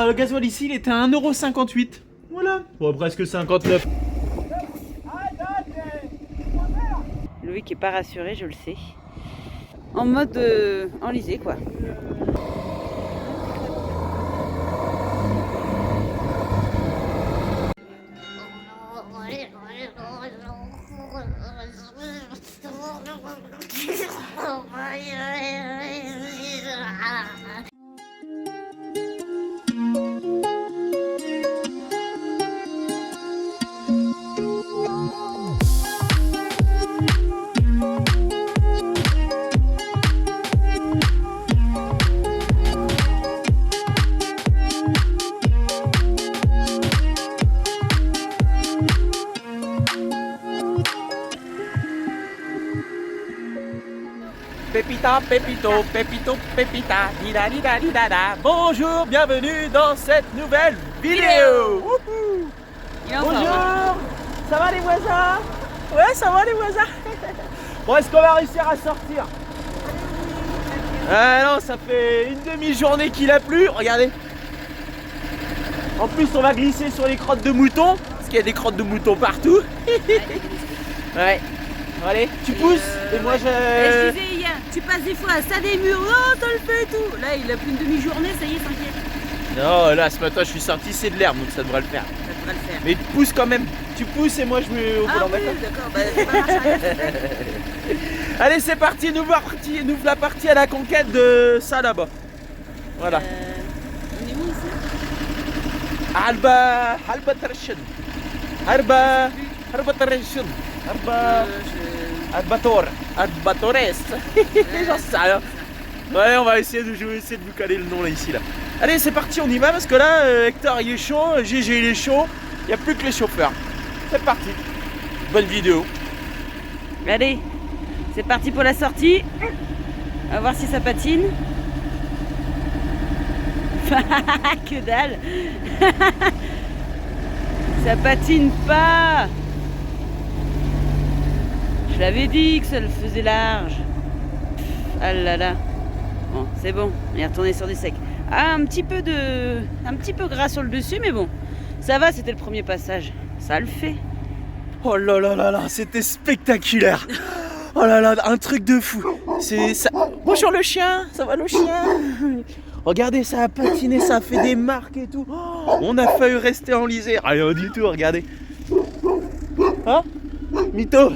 le gasoil ici, il était à 1,58 €. Voilà. Bon, presque 59. Loïc est pas rassuré, je le sais. En mode enlisé, quoi. Pépita, pépito, pépito, pépita, dida, dida, dida, da. Bonjour, bienvenue dans cette nouvelle vidéo. Wouhou. Il est en forme, hein. Bonjour, ça va les voisins? Ouais, ça va les voisins. Bon, est-ce qu'on va réussir à sortir? Ah non, ça fait une demi-journée qu'il a plu, regardez. En plus, on va glisser sur les crottes de moutons, parce qu'il y a des crottes de moutons partout. Ouais. Allez, tu pousses et moi je... Je disais hier, tu passes des fois à ça des murs, oh ça le fait et tout. Là il a plus une demi-journée, ça y est, t'inquiète. Non, là ce matin je suis sorti, c'est de l'herbe donc ça devrait le faire. Ça devrait le faire. Mais tu pousses quand même, tu pousses et moi je mets au volant, oui, d'accord, bah c'est pas marche arrière. Allez, c'est parti, nous la partie à la conquête de ça là-bas. Voilà. On est où ici? Alba Tarshan. Alba Tarshan. Albatores. J'en sais rien. Ouais, on va essayer de vous caler le nom là ici là. Allez, c'est parti, on y va parce que là, Hector il est chaud, GG il est chaud, il n'y a plus que les chauffeurs. C'est parti. Bonne vidéo. Allez, c'est parti pour la sortie. On va voir si ça patine. Que dalle. Ça patine pas. Je l'avais dit que ça le faisait large. Ah là là. Bon, c'est bon, on est retourné sur du sec. Ah, un petit peu gras sur le dessus, mais bon, ça va, c'était le premier passage. Ça le fait. Oh là là là là, c'était spectaculaire. Oh là là, un truc de fou. C'est ça. Bonjour le chien, ça va le chien? Regardez, ça a patiné, ça a fait des marques et tout. Oh, on a failli rester enlisé. Rien du tout, regardez. Hein? Mytho.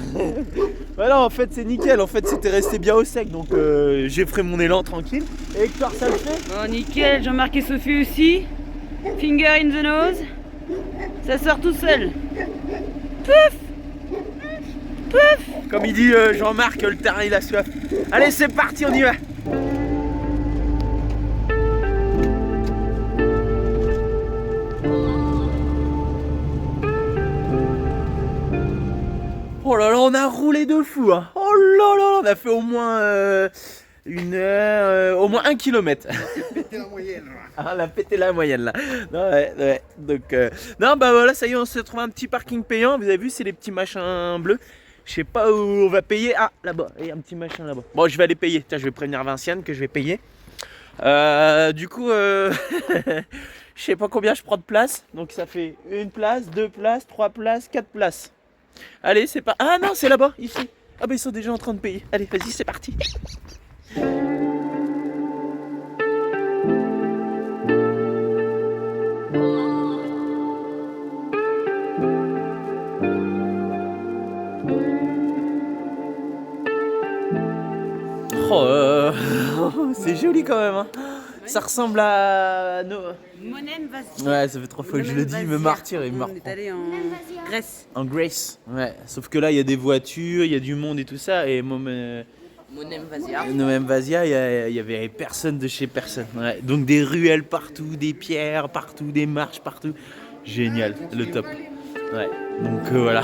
Voilà, en fait c'est nickel, en fait c'était resté bien au sec, donc j'ai fait mon élan tranquille. Et Hector, ça le fait? Bon, nickel, Jean-Marc et Sophie aussi. Finger in the nose. Ça sort tout seul. Pouf! Pouf! Comme il dit Jean-Marc, le terrain il a soif. Allez, c'est parti, on y va. Oh là là, on a roulé de fou, hein. Oh là là, on a fait au moins au moins 1 kilomètre. Péter la moyenne. Ah, on a pété la moyenne là. Non, ouais. Donc, non, bah voilà, ça y est, on s'est trouvé un petit parking payant. Vous avez vu, c'est les petits machins bleus. Je sais pas où on va payer. Ah, là-bas, il y a un petit machin là-bas. Bon, je vais aller payer. Tiens, je vais prévenir Vinciane que je vais payer. Du coup, je sais pas combien je prends de place. Donc, ça fait 1 place, 2 places, 3 places, 4 places. Allez, c'est pas. Ah non, c'est là-bas, ici. Ah bah ils sont déjà en train de payer. Allez, vas-y, c'est parti. Oh, c'est joli quand même, hein. Ça ressemble à nos... Monem Vasia. Ouais, ça fait 3 fois que je le dis, il me martyr, il me On reprend. est allé en Grèce. En Grace, ouais. Sauf que là, il y a des voitures, il y a du monde et tout ça. Et Monem Vasia, il y avait personne de chez personne. Ouais. Donc des ruelles partout, des pierres partout, des marches partout. Génial, le top. Ouais. Donc voilà.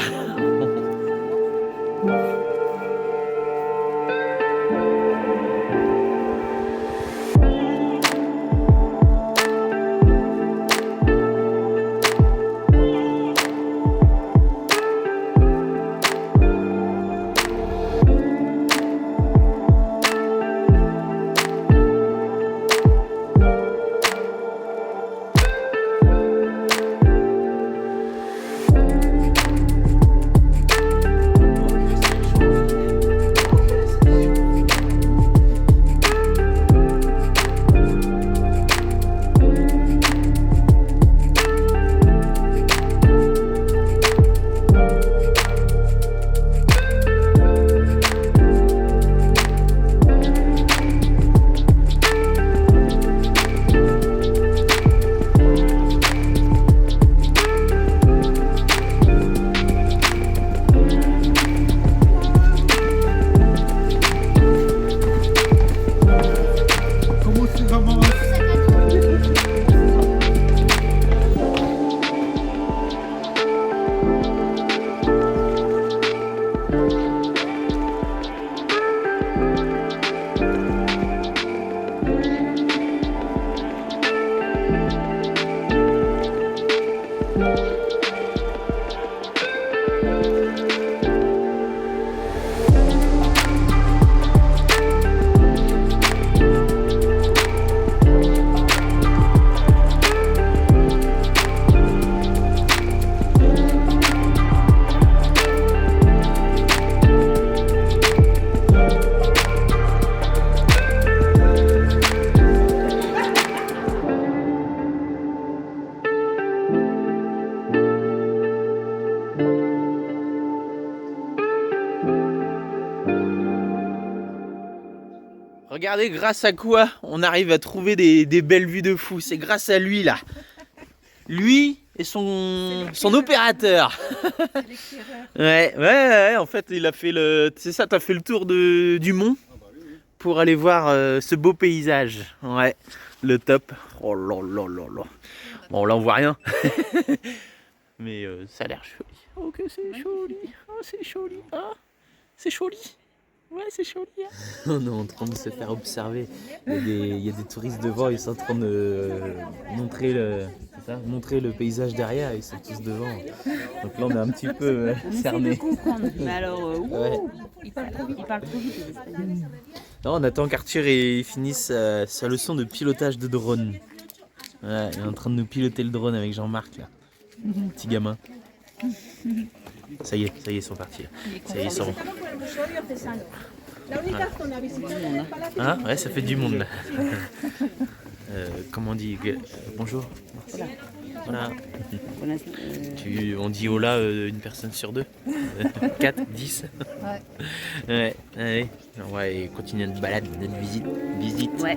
Regardez grâce à quoi on arrive à trouver des belles vues de fou. C'est grâce à lui là. Lui et son opérateur. Ouais, en fait il a fait c'est ça, t'as fait le tour du mont pour aller voir ce beau paysage. Ouais, le top. Oh là là là là. Bon là on voit rien. Mais ça a l'air joli. Oh que c'est joli. Oh c'est joli. Ah, c'est joli. Ouais, c'est joli. Hein. On est en train de se faire observer. Il y a des touristes devant, ils sont en train de montrer le paysage derrière, ils sont tous devant. Donc là, on est un petit peu cerné. Mais alors, ouais. il parle trop vite les Espagnols. Non, on attend qu'Arthur finisse sa leçon de pilotage de drone. Ouais, il est en train de nous piloter le drone avec Jean-Marc là. Petit gamin. Ça y est, ils sont partis. Ça y est, ils sont. Ah, ouais, ça fait du monde là. Comment on dit bonjour. Voilà. On dit hola une personne sur deux. 4, 10. Ouais. Ouais. On va continuer notre balade, notre visite. Ouais.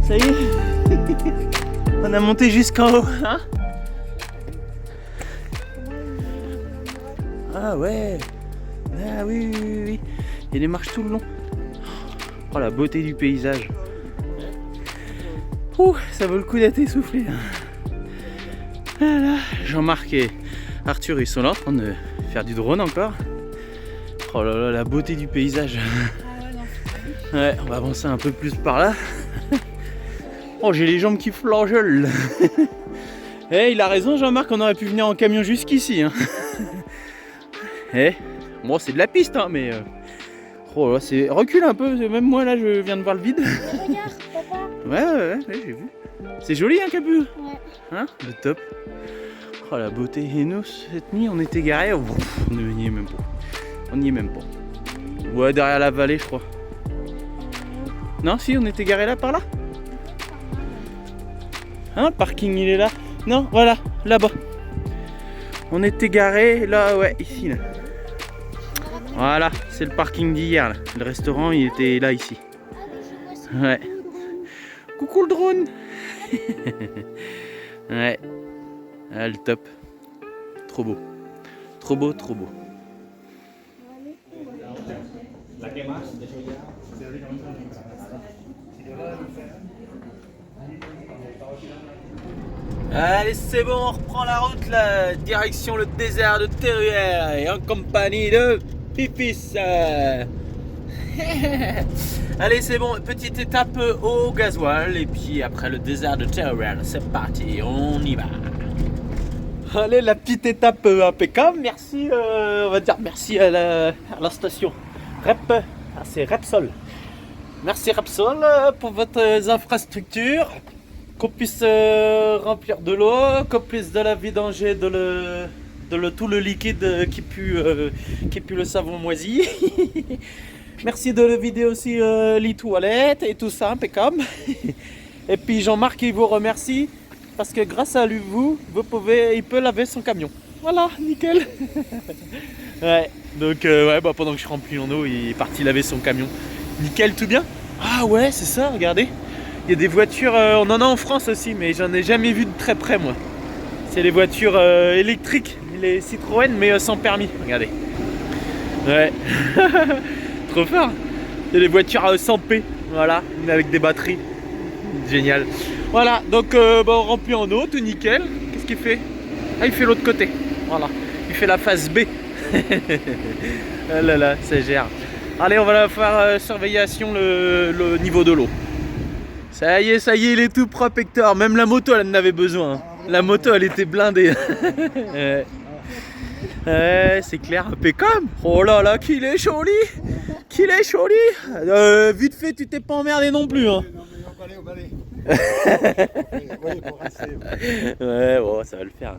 Ça y est, on a monté jusqu'en haut, hein? Ah ouais, ah oui, il y a des marches tout le long. Oh la beauté du paysage. Ouh, ça vaut le coup d'être essoufflé. Voilà. Jean-Marc et Arthur, ils sont là en train de faire du drone encore. Oh là là, la beauté du paysage. Ouais, on va avancer un peu plus par là. Oh, j'ai les jambes qui flangeolent. Eh, il a raison Jean-Marc, on aurait pu venir en camion jusqu'ici. Hein. Eh, bon c'est de la piste, hein, mais... Oh là, c'est... Recule un peu, même moi là je viens de voir le vide. Regarde, papa. Ouais, j'ai vu. C'est joli hein Capu? Ouais. Hein? Le top. Oh la beauté. Et nous, cette nuit, on était garés. Oh, on n'y est même pas. On n'y est même pas. Ouais, derrière la vallée, je crois. Non, si, on était garés là, par là. Hein, le parking, il est là. Non, voilà, là-bas. On était garés, là, ouais, ici, là. Voilà, c'est le parking d'hier, là. Le restaurant, il était là, ici. Ouais. Coucou le drone. Ouais. Ah, le top. Trop beau. Trop beau, trop beau. Allez, c'est bon, on reprend la route là, direction le désert de Teruel et en compagnie de Pipis. Allez, c'est bon, petite étape au gasoil et puis après le désert de Teruel, c'est parti, on y va. Allez, la petite étape impeccable, merci, on va dire merci à la station c'est Repsol. Merci Repsol pour votre infrastructure. Qu'on puisse remplir de l'eau, qu'on puisse de la vidanger tout le liquide qui pue le savon moisi. Merci de le vider aussi les toilettes et tout ça, impeccable. Et puis Jean-Marc il vous remercie parce que grâce à lui il peut laver son camion. Voilà, nickel. Ouais, donc ouais, bah, pendant que je remplis en eau, il est parti laver son camion. Nickel, tout bien. Ah ouais, c'est ça, regardez. Il y a des voitures, on en a en France aussi, mais j'en ai jamais vu de très près moi. C'est les voitures électriques, les Citroën, mais sans permis, regardez. Ouais, trop fort. Il y a des voitures sans P, voilà, mais avec des batteries. Génial. Voilà, donc on remplit en eau, tout nickel. Qu'est-ce qu'il fait? Ah, il fait l'autre côté, voilà. Il fait la phase B. Ah là là, ça gère. Allez, on va faire surveillation le niveau de l'eau. Ça y est, il est tout propre Hector. Même la moto elle en avait besoin. La moto elle était blindée. Ouais. Ouais, c'est clair, impeccable. Oh là là, qu'il est joli. Qu'il est joli. Vite fait, tu t'es pas emmerdé non plus. Hein. Non, mais on va aller. Ouais, bon, ça va le faire.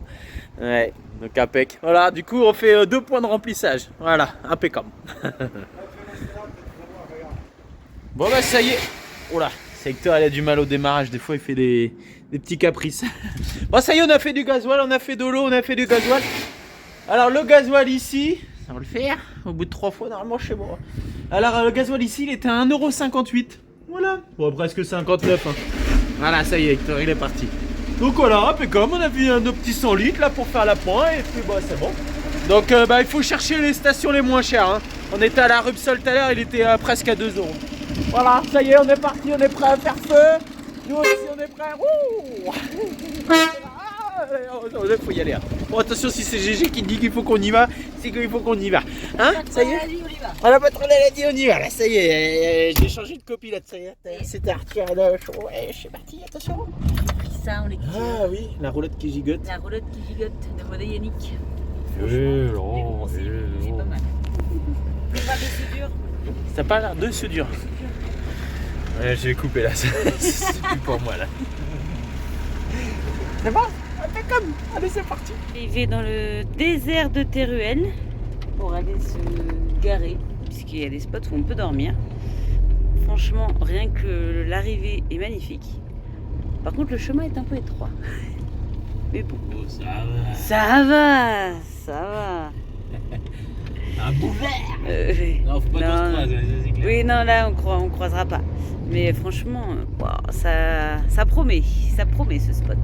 Ouais, donc impec. Voilà, du coup, on fait 2 points de remplissage. Voilà, impeccable. Bon, bah, ça y est. Oh là, Hector, il a du mal au démarrage. Des fois, il fait des petits caprices. Bon, ça y est, on a fait du gasoil, on a fait de l'eau, on a fait du gasoil. Alors, le gasoil ici, ça va le faire. Au bout de 3 fois, normalement, chez moi. Alors, le gasoil ici, il était à 1,58 €. Voilà. Bon, presque 59. Hein. Voilà, ça y est, Hector, il est parti. Donc voilà, impeccable, on a vu nos petits 100 litres là pour faire la pointe et puis bah c'est bon. Donc bah, il faut chercher les stations les moins chères. Hein. On était à la Rupsol tout à l'heure, il était presque à 2 €. Voilà, ça y est, on est parti, on est prêt à faire feu. Nous aussi on est prêt. Il faut y aller. Hein. Bon attention, si c'est GG qui dit qu'il faut qu'on y va, c'est qu'il faut qu'on y va. Hein, ça y est. On a pas trop la dit, on y va là, ça y est. J'ai changé de copilote, ça y est. C'était Arthur, ouais, je suis parti, attention. Ça, on les Ah oui, la roulotte qui gigote. La roulotte qui gigote de modèle Yannick. C'est pas mal. C'est pas de soudure. Ça n'a pas l'air de soudure. Ouais, j'ai coupé là, c'est plus pour moi là. C'est bon? Impeccable. Allez, c'est parti. Arrivé dans le désert de Teruel pour aller se garer, puisqu'il y a des spots où on peut dormir. Franchement, rien que l'arrivée est magnifique. Par contre, le chemin est un peu étroit. Mais bon. Oh, ça va. Ça va, ça va. Un boulevard. Non, faut pas qu'on se croise, c'est clair. Oui, non, là, on croisera pas. Mais franchement, wow, ça promet ce spot.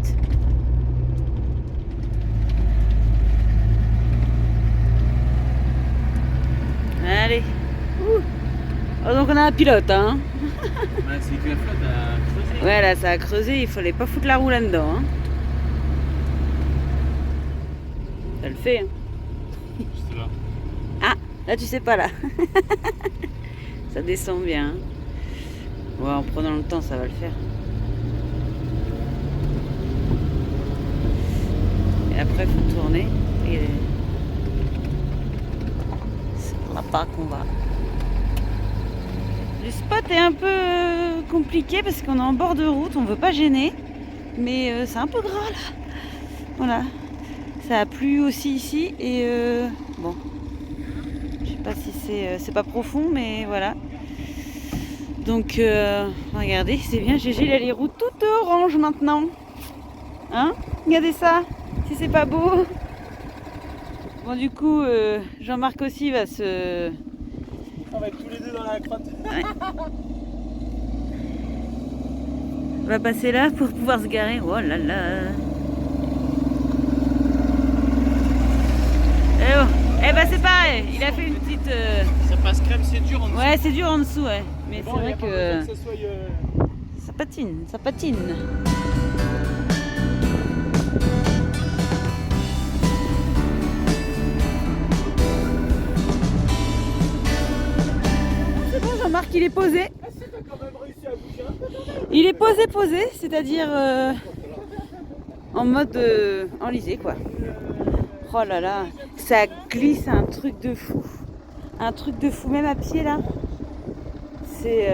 Allez. Oh, donc on a un pilote, hein. Bah, c'est que la flotte a creusé. Ouais, là, ça a creusé, il fallait pas foutre la roue là-dedans, hein. Ça le fait, hein. Je sais pas. Ah, là, tu sais pas, là. Ça descend bien, hein. Ouais, en prenant le temps, ça va le faire. Et après, il faut tourner. Et c'est là-bas qu'on va. Le spot est un peu compliqué parce qu'on est en bord de route, on veut pas gêner. Mais c'est un peu gras là. Voilà. Ça a plu aussi ici et bon. Je sais pas si c'est pas profond, mais voilà. Donc regardez, c'est bien, GG, il a les roues toutes oranges maintenant. Hein? Regardez ça, si c'est pas beau. Bon, du coup, Jean-Marc aussi va se... On va être tous les deux dans la crotte. Ouais. On va passer là pour pouvoir se garer. Oh là là. Eh oh. Eh ben c'est pareil, il a fait une petite... Ça passe crème, c'est dur en dessous. Ouais, c'est dur en dessous, ouais. Mais bon, c'est vrai que... ça soit, Ça patine, ça patine. C'est bon, Jean-Marc, il est posé. Ah si, t'as quand même réussi à bouger un peu. Il est posé, c'est-à-dire en mode enlisé, quoi. Oh là là, ça glisse un truc de fou. Un truc de fou, même à pied, là. C'est...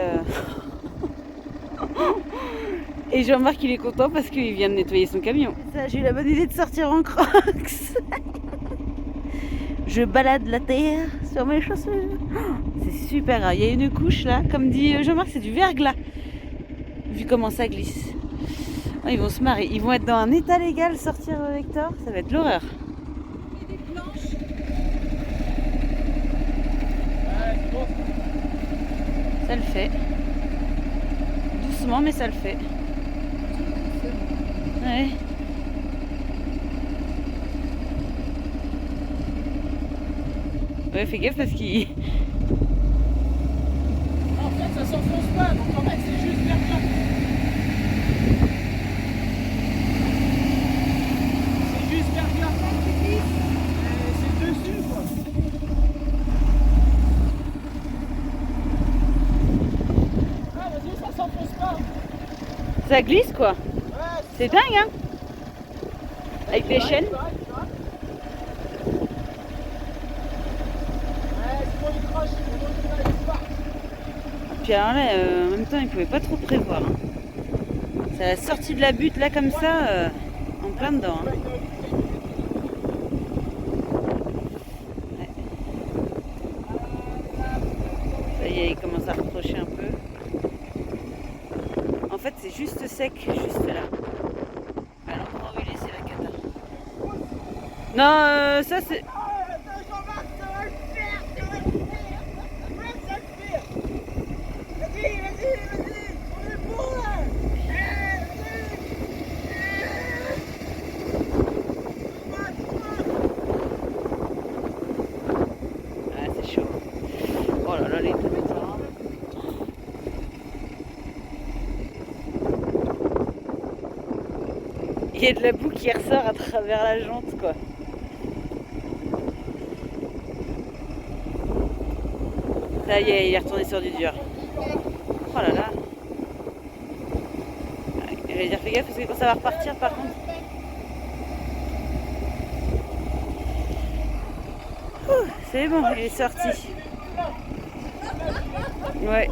Et Jean-Marc, il est content parce qu'il vient de nettoyer son camion. Ça, j'ai eu la bonne idée de sortir en Crocs. Je balade la terre sur mes chaussures. C'est super grave. Il y a une couche là, comme dit Jean-Marc, c'est du verglas. Vu comment ça glisse. Oh, ils vont se marrer. Ils vont être dans un état légal, sortir Hector. Ça va être l'horreur. Ça le fait. Doucement, mais ça le fait. Ouais. Ouais, fais gaffe parce qu'il... En fait, ça s'enfonce pas, donc en fait, c'est juste verglas. C'est juste verglas. C'est dessus, quoi. Ah, vas-y, ça s'enfonce pas. Ça glisse quoi. C'est dingue hein. Avec les chaînes. Puis alors là, en même temps, ils pouvaient pas trop prévoir. Hein. C'est la sortie de la butte là comme ça, en plein dedans. Hein. Ouais. Ça y est, il commence à reprocher un peu. En fait, c'est juste sec, juste là. À l'endroit où il est, c'est la cata. Non, ça c'est. Il y a de la boue qui ressort à travers la jante quoi. Ça y est, il est retourné sur du dur. Oh là là. J'allais dire fais gaffe parce que quand ça va repartir par contre. C'est bon, il est sorti. Ouais.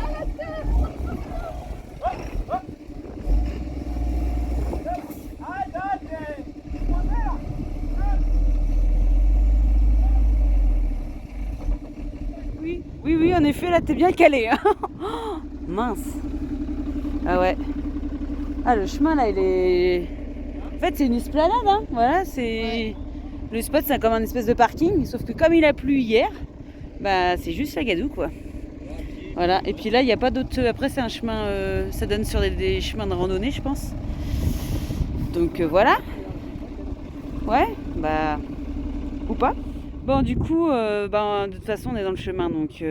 Oui, en effet, là, t'es bien calé. Hein. Oh, mince. Ah ouais. Ah, le chemin, là, il est... En fait, c'est une esplanade, hein. Voilà, c'est... Le spot, c'est comme un espèce de parking. Sauf que comme il a plu hier, bah, c'est juste la gadoue, quoi. Voilà. Et puis là, il n'y a pas d'autre... Après, c'est un chemin... Ça donne sur des chemins de randonnée, je pense. Donc, voilà. Ouais, bah... Ou pas. Bon, du coup, de toute façon, on est dans le chemin, donc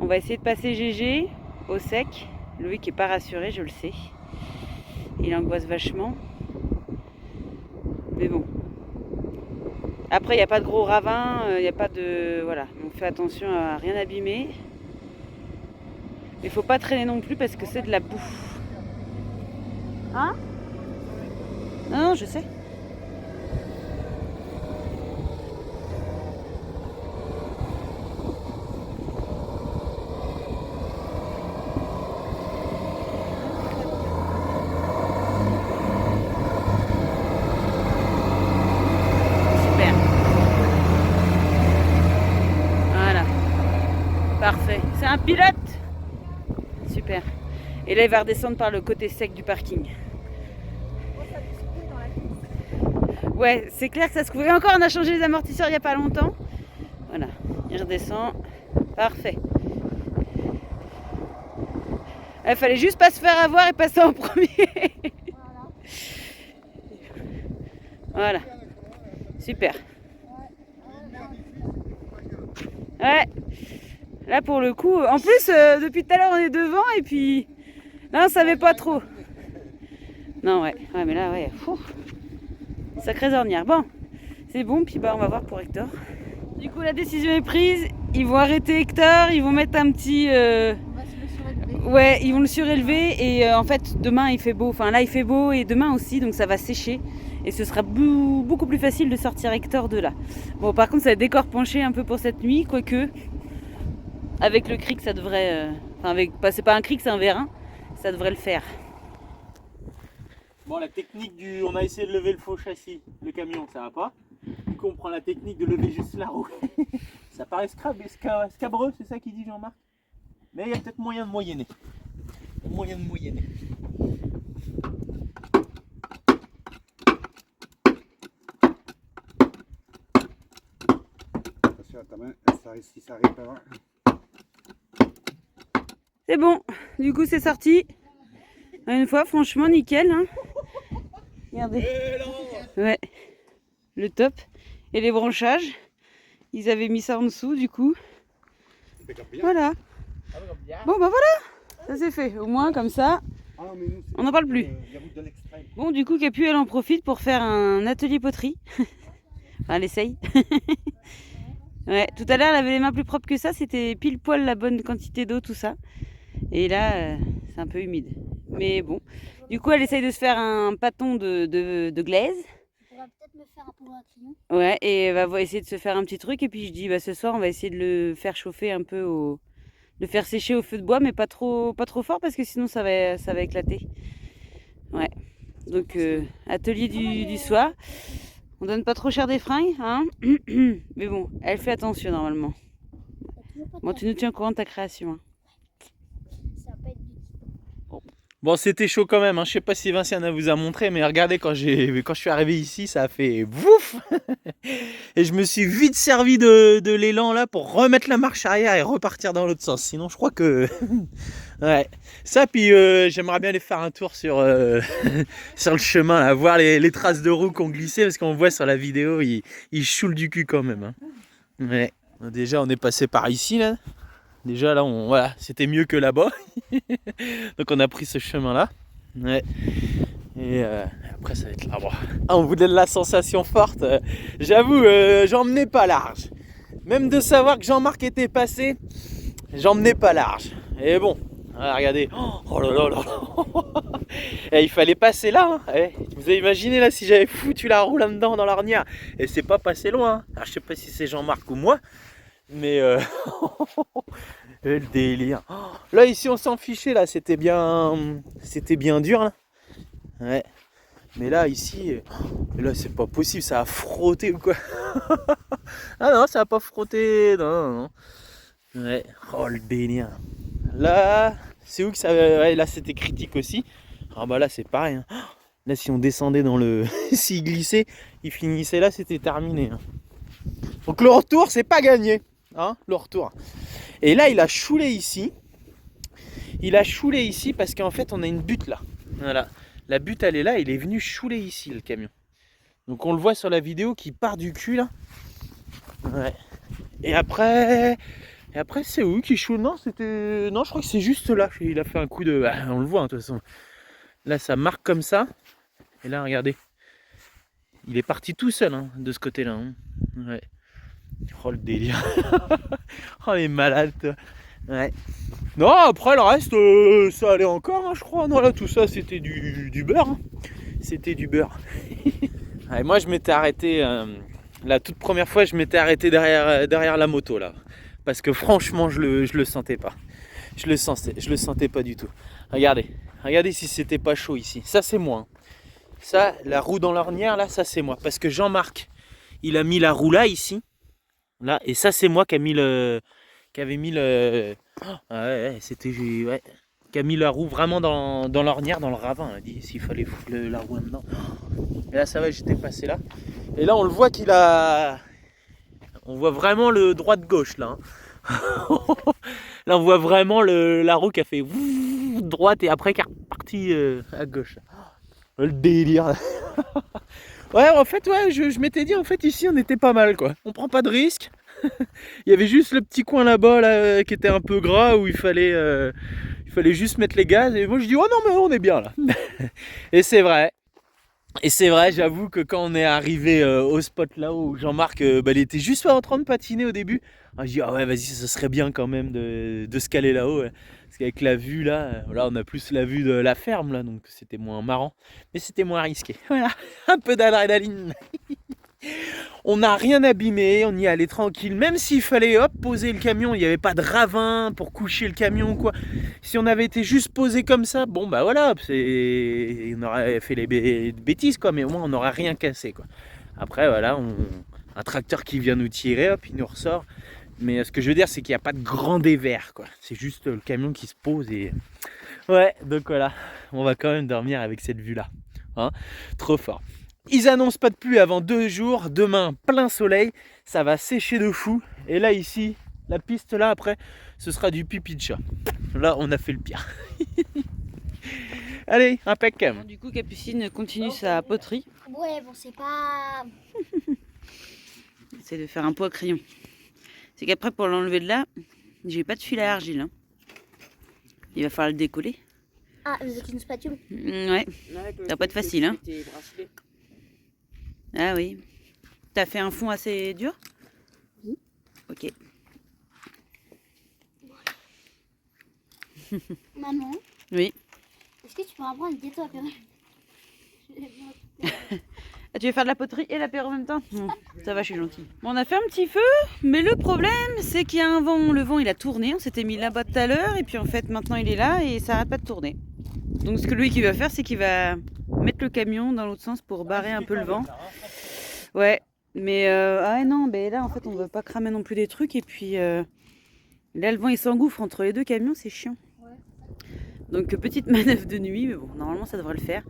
on va essayer de passer GG au sec. Loïc n'est pas rassuré, je le sais. Il angoisse vachement. Mais bon. Après, il n'y a pas de gros ravins, il n'y a pas de... Voilà, donc fais attention à rien abîmer. Mais il faut pas traîner non plus parce que c'est de la boue. Hein? Non, je sais. Parfait. C'est un pilote. Super. Et là, il va redescendre par le côté sec du parking. Ouais, c'est clair que ça se couvre. Et encore, on a changé les amortisseurs il n'y a pas longtemps. Voilà. Il redescend. Parfait. Il fallait juste pas se faire avoir et passer en premier. Voilà. Super. Ouais. Là pour le coup, en plus depuis tout à l'heure on est devant et puis là on savait pas trop. Non ouais mais là ouais, sacrée ornière. Bon, c'est bon, puis bah on va voir pour Hector. Du coup la décision est prise, ils vont arrêter Hector, ils vont mettre un petit... Ouais, ils vont le surélever et en fait demain il fait beau, enfin là il fait beau et demain aussi, donc ça va sécher. Et ce sera beaucoup plus facile de sortir Hector de là. Bon par contre ça va décor penché un peu pour cette nuit, quoique... Avec le cric, ça devrait... c'est pas un cric, c'est un vérin. Ça devrait le faire. Bon, la technique du... On a essayé de lever le faux châssis, le camion, ça va pas. Du coup, on prend la technique de lever juste la roue. Ça paraît scabreux, c'est ça qu'il dit Jean-Marc. Mais il y a peut-être moyen de moyenner. Attention à ta main, si ça arrive pas. C'est bon, du coup c'est sorti. Une fois, franchement, nickel. Hein. Regardez. Ouais, le top. Et les branchages, ils avaient mis ça en dessous, du coup. Voilà. Bon, bah voilà, ça c'est fait. Au moins, comme ça, on n'en parle plus. Bon, du coup, Capu, elle en profite pour faire un atelier poterie. Enfin, elle essaye. Ouais, tout à l'heure, elle avait les mains plus propres que ça. C'était pile poil la bonne quantité d'eau, tout ça. Et là, c'est un peu humide. Mais bon. Du coup, elle essaye de se faire un pâton de glaise. On pourra peut-être me faire un pot à crayon. Ouais, et elle va essayer de se faire un petit truc. Et puis je dis, bah, ce soir, on va essayer de le faire chauffer un peu le faire sécher au feu de bois, mais pas trop fort parce que sinon ça va éclater. Ouais. Donc, atelier du soir. On donne pas trop cher des fringues, hein. Mais bon, elle fait attention normalement. Bon, tu nous tiens au courant de ta création. Hein. Ça va pas être du Bon, c'était chaud quand même, hein. Je sais pas si Vinciane vous a montré, mais regardez, quand je suis arrivé ici, ça a fait bouf. Et je me suis vite servi de l'élan là pour remettre la marche arrière et repartir dans l'autre sens. Sinon, je crois que... ouais. Ça, puis j'aimerais bien aller faire un tour sur, sur le chemin, là, voir les traces de roues qu'on glissait, parce qu'on voit sur la vidéo, ils choulent du cul quand même. Hein. Ouais. Déjà, on est passé par ici, là. Déjà là, voilà, c'était mieux que là-bas. Donc on a pris ce chemin-là. Ouais. Et après ça va être là-bas. Ah, on voulait de la sensation forte. J'avoue, j'emmenais pas large. Même de savoir que Jean-Marc était passé, j'emmenais pas large. Et bon, voilà, regardez. Oh là là là là. Et il fallait passer là. Hein. Vous avez imaginé là si j'avais foutu la roue là-dedans dans l'ornière. Et c'est pas passé loin. Hein. Alors, je sais pas si c'est Jean-Marc ou moi. Mais le délire. Là ici on s'en fichait là, c'était bien dur là. Ouais. Mais là ici, là c'est pas possible, ça a frotté ou quoi. Ah non, ça a pas frotté, non. Ouais. Oh le délire. Là, c'est où que ça, ouais, là c'était critique aussi. Ah bah là c'est pareil. Hein. Là si on descendait dans le, s'il glissait, il finissait là, c'était terminé. Hein. Donc le retour c'est pas gagné. Hein, le retour. Et là, il a choulé ici. Il a choulé ici parce qu'en fait, on a une butte là. Voilà. La butte, elle est là. Il est venu chouler ici, le camion. Donc, on le voit sur la vidéo qui part du cul là. Ouais. Et après c'est où qui choule? Non, c'était... Non, je crois que c'est juste là. Il a fait un coup de... On le voit, hein, de toute façon. Là, ça marque comme ça. Et là, regardez. Il est parti tout seul, hein, de ce côté-là. Hein. Ouais. Oh le délire. Oh les malades. Ouais. Non, après le reste, ça allait encore, hein, je crois. Non, là tout ça c'était du beurre. Hein. C'était du beurre. Ouais, moi je m'étais arrêté, la toute première fois je m'étais arrêté derrière la moto là. Parce que franchement je le sentais pas. Je le sentais pas du tout. Regardez si c'était pas chaud ici. Ça c'est moi. Hein. Ça, la roue dans l'ornière là, ça c'est moi. Parce que Jean-Marc, il a mis la roue là ici. Là, et ça c'est moi qui avait mis le... c'était... Ouais, qui a mis la roue vraiment dans l'ornière, dans le ravin. Il dit s'il fallait foutre la roue dedans. Et là ça va, j'étais passé là. Et là on le voit qu'il a... On voit vraiment le droit de gauche là. Hein. Là on voit vraiment la roue qui a fait droite et après qui est repartie à gauche. Le délire. Ouais, en fait, ouais, je m'étais dit, en fait, ici, on était pas mal, quoi. On prend pas de risque. Il y avait juste le petit coin là-bas, là, qui était un peu gras, où il fallait juste mettre les gaz. Et moi, je dis, oh non, mais on est bien, là. Et c'est vrai. J'avoue que quand on est arrivé au spot là où Jean-Marc, il était juste pas en train de patiner au début. Alors, je dis, ah ouais, vas-y, ça serait bien quand même de se caler là-haut. Ouais. Parce qu'avec la vue là, on a plus la vue de la ferme là, donc c'était moins marrant. Mais c'était moins risqué. Voilà, un peu d'adrénaline. On n'a rien abîmé, on y allait tranquille. Même s'il fallait poser le camion, il n'y avait pas de ravin pour coucher le camion ou quoi. Si on avait été juste posé comme ça, bon bah voilà, on aurait fait les bêtises quoi, mais au moins on n'aurait rien cassé quoi. Après voilà, un tracteur qui vient nous tirer, hop, il nous ressort. Mais ce que je veux dire, c'est qu'il n'y a pas de grand dévers quoi. C'est juste le camion qui se pose et... Ouais, donc voilà, on va quand même dormir avec cette vue là. Hein, trop fort. Ils annoncent pas de pluie avant 2 jours. Demain, plein soleil. Ça va sécher de fou. Et là, ici, la piste là, après, ce sera du pipi de chat. Là, on a fait le pire. Allez, impeccable. Du coup, Capucine continue sa poterie. Ouais, bon, c'est pas... C'est de faire un pot à crayon. C'est qu'après, pour l'enlever de là, j'ai pas de fil à argile. Hein. Il va falloir le décoller. Ah, avec une spatule. Ouais, ça va pas être facile. Hein. Ah oui. T'as fait un fond assez dur? Oui. Ok. Maman, Oui. Est-ce que tu peux apprendre un gâteau apéro? Ah, tu veux faire de la poterie et l'apéro en même temps? Ça va, je suis gentille. Bon, on a fait un petit feu, mais le problème, c'est qu'il y a un vent. Le vent, il a tourné. On s'était mis là-bas tout à l'heure, et puis en fait, maintenant, il est là et ça arrête pas de tourner. Donc, ce que lui qui va faire, c'est qu'il va mettre le camion dans l'autre sens pour barrer un peu le vent. Ouais, mais ah non, mais là, en fait, on veut pas cramer non plus des trucs, et puis là, le vent, il s'engouffre entre les deux camions, c'est chiant. Donc, petite manœuvre de nuit, mais bon, normalement, ça devrait le faire.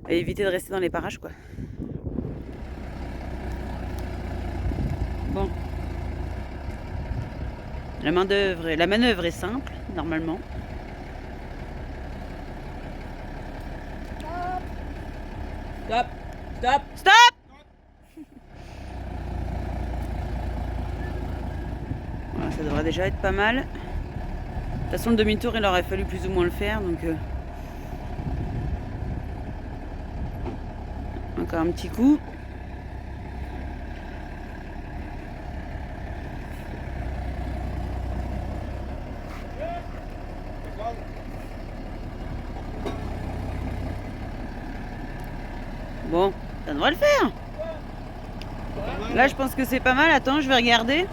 Et éviter de rester dans les parages, quoi. Bon. La manœuvre est simple, normalement. Stop. Stop. Stop! Voilà, ça devrait déjà être pas mal. De toute façon, le demi-tour, il aurait fallu plus ou moins le faire, donc... Encore un petit coup. Bon, ça devrait le faire. Là, je pense que c'est pas mal. Attends, je vais regarder.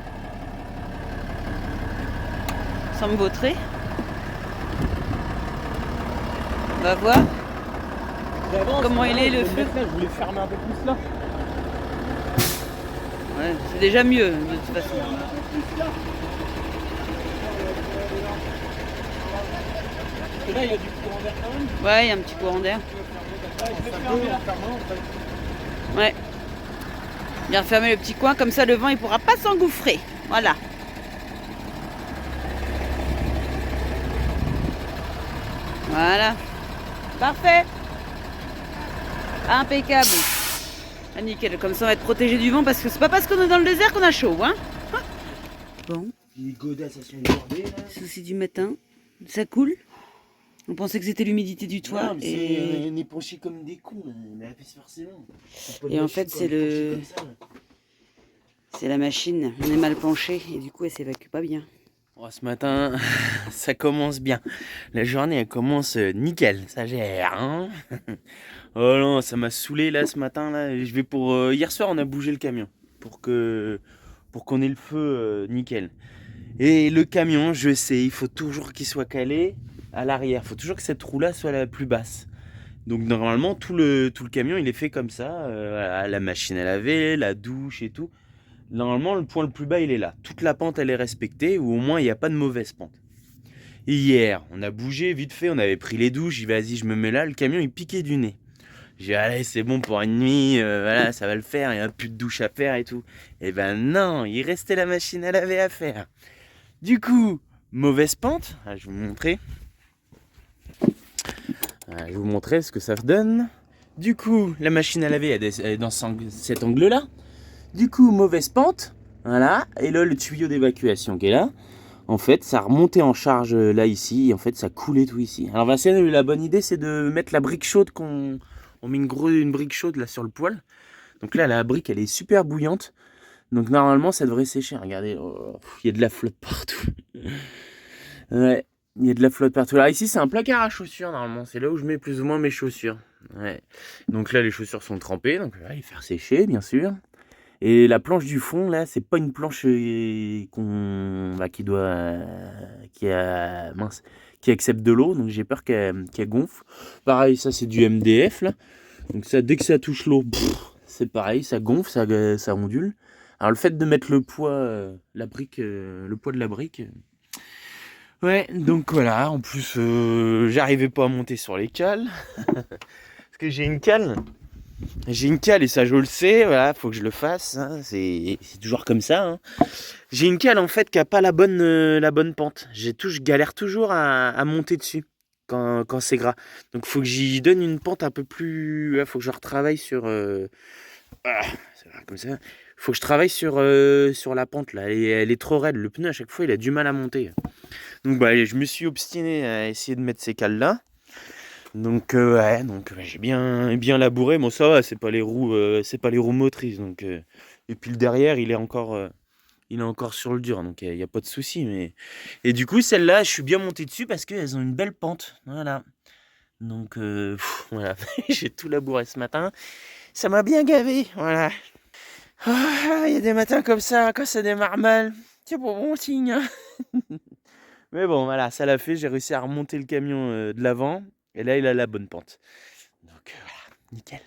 Sans me vautrer. On va voir. Comment il est, le feu? Je voulais fermer un peu plus là. Ouais, c'est déjà mieux, de toute façon. Parce que là, il y a du courant d'air quand même. Ouais, il y a un petit courant d'air. Ouais. Bien fermer le petit coin, comme ça le vent il pourra pas s'engouffrer. Voilà. Voilà. Parfait. Impeccable. Ah, nickel, comme ça on va être protégé du vent parce que c'est pas parce qu'on est dans le désert qu'on a chaud, hein. Bon. Les godasses, elles sont bordées là. Souci du matin. Ça coule. On pensait que c'était l'humidité du toit. Non, mais et... on est penchés comme des cons, là. Mais forcément. Et en fait, c'est le... C'est la machine. On est mal penché et du coup, elle s'évacue pas bien. Oh, ce matin, ça commence bien. La journée, elle commence nickel. Ça gère, hein. Oh non, ça m'a saoulé là ce matin. Là. Je vais pour hier soir, on a bougé le camion pour qu'on ait le feu nickel. Et le camion, je sais, il faut toujours qu'il soit calé à l'arrière. Il faut toujours que cette roue-là soit la plus basse. Donc normalement, tout le camion, il est fait comme ça. La machine à laver, la douche et tout. Normalement, le point le plus bas, il est là. Toute la pente, elle est respectée, ou au moins, il n'y a pas de mauvaise pente. Et hier, on a bougé vite fait, on avait pris les douches. J'ai dit, vas-y, je me mets là. Le camion, il piquait du nez. J'ai dit, allez, c'est bon pour une nuit, voilà, ça va le faire. Il n'y a plus de douche à faire et tout. Et ben non, il restait la machine à laver à faire. Du coup, mauvaise pente. Ah, je vais vous montrer. Je vais vous montrer ce que ça donne. Du coup, la machine à laver, elle est dans cet angle-là. Du coup, mauvaise pente, voilà, et là le tuyau d'évacuation qui est là, en fait ça remontait en charge là ici, et en fait ça coulait tout ici. Alors Vincent a eu la bonne idée, c'est de mettre la brique chaude, on met une brique chaude là sur le poêle. Donc là la brique elle est super bouillante, donc normalement ça devrait sécher, regardez, il y a de la flotte partout. Ouais, il y a de la flotte partout. Alors ici c'est un placard à chaussures normalement, c'est là où je mets plus ou moins mes chaussures. Ouais. Donc là les chaussures sont trempées, donc on va les faire sécher bien sûr. Et la planche du fond, là, c'est pas une planche qui accepte de l'eau, donc j'ai peur qu'elle gonfle. Pareil, ça c'est du MDF, là. Donc ça, dès que ça touche l'eau, c'est pareil, ça gonfle, ça ondule. Alors le fait de mettre le poids, le poids de la brique, ouais, donc voilà. En plus, j'arrivais pas à monter sur les cales parce que j'ai une cale. J'ai une cale et ça je le sais, voilà, faut que je le fasse, hein, c'est toujours comme ça. Hein. J'ai une cale en fait qui a pas la bonne pente. Je galère toujours à monter dessus quand c'est gras. Donc faut que j'y donne une pente un peu plus. Faut que je retravaille sur. Comme ça. Faut que je travaille sur la pente là. Elle est trop raide. Le pneu à chaque fois il a du mal à monter. Donc bah, je me suis obstiné à essayer de mettre ces cales là. Donc ouais, j'ai bien labouré. Bon ça va, c'est pas les roues motrices. Donc et puis le derrière, il est encore sur le dur, donc il y a pas de souci. Mais et du coup celle-là, je suis bien monté dessus parce qu'elles ont une belle pente. Voilà. Donc voilà, j'ai tout labouré ce matin. Ça m'a bien gavé, voilà. Il y a des matins comme ça, quand ça démarre mal, c'est pas bon signe. Hein. Mais bon, voilà, ça l'a fait. J'ai réussi à remonter le camion de l'avant. Et là, il a la bonne pente. Donc voilà, nickel.